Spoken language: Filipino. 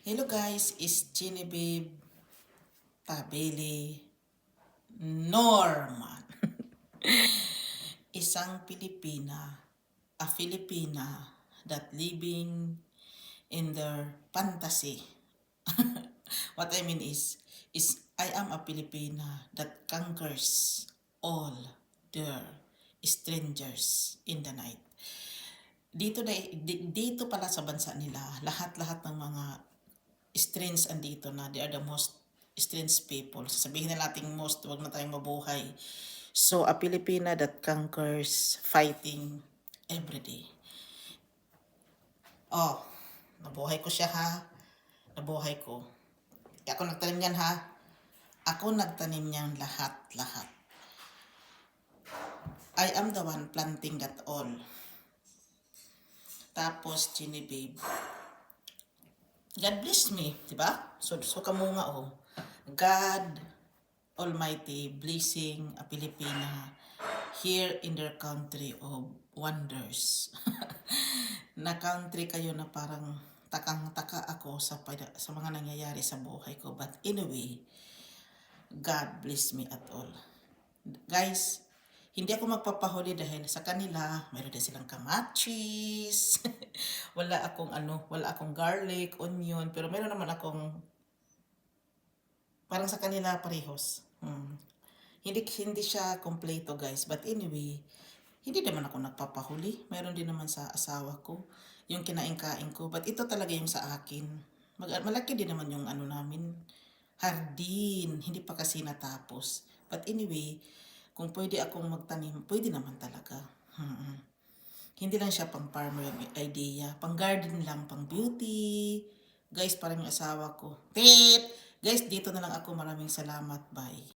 Hello guys, it's Genevieve Tabeli Norman. Isang a Filipina that living in their fantasy. What I mean is I am a Filipina that conquers all their strangers in the night. Dito pala sa bansa nila, lahat-lahat ng mga strange andito na. They are the most strange people. Sasabihin na natin most, wag na tayong mabuhay. So, a Filipina that conquers fighting every day. Oh, nabuhay ko siya ha. Nabuhay ko. Ako nagtanim yan ha. Ako nagtanim niyan lahat-lahat. I am the one planting that all. Tapos, Genevieve, God bless me, di ba? So kamo nga oh. God Almighty blessing a Filipina here in their country of wonders. Na country kayo na parang takang-taka ako sa mga nangyayari sa buhay ko. But anyway, God bless me at all. Guys, hindi ako magpapahuli dahil sa kanila, mayroon din silang kamatis. wala akong garlic, onion, pero meron naman akong parang sa kanila parehos. Hindi siya kompleto guys, but anyway, hindi naman ako nagpapahuli. Meron din naman sa asawa ko, yung kinain-kain ko, but ito talaga yung sa akin. Malaki din naman yung namin, hardin, hindi pa kasi natapos. But anyway, kung pwede akong magtanim, pwede naman talaga. Hindi lang siya pang farmer yung idea. Pang garden lang, pang beauty. Guys, parang yung asawa ko. Guys, dito na lang ako. Maraming salamat. Bye.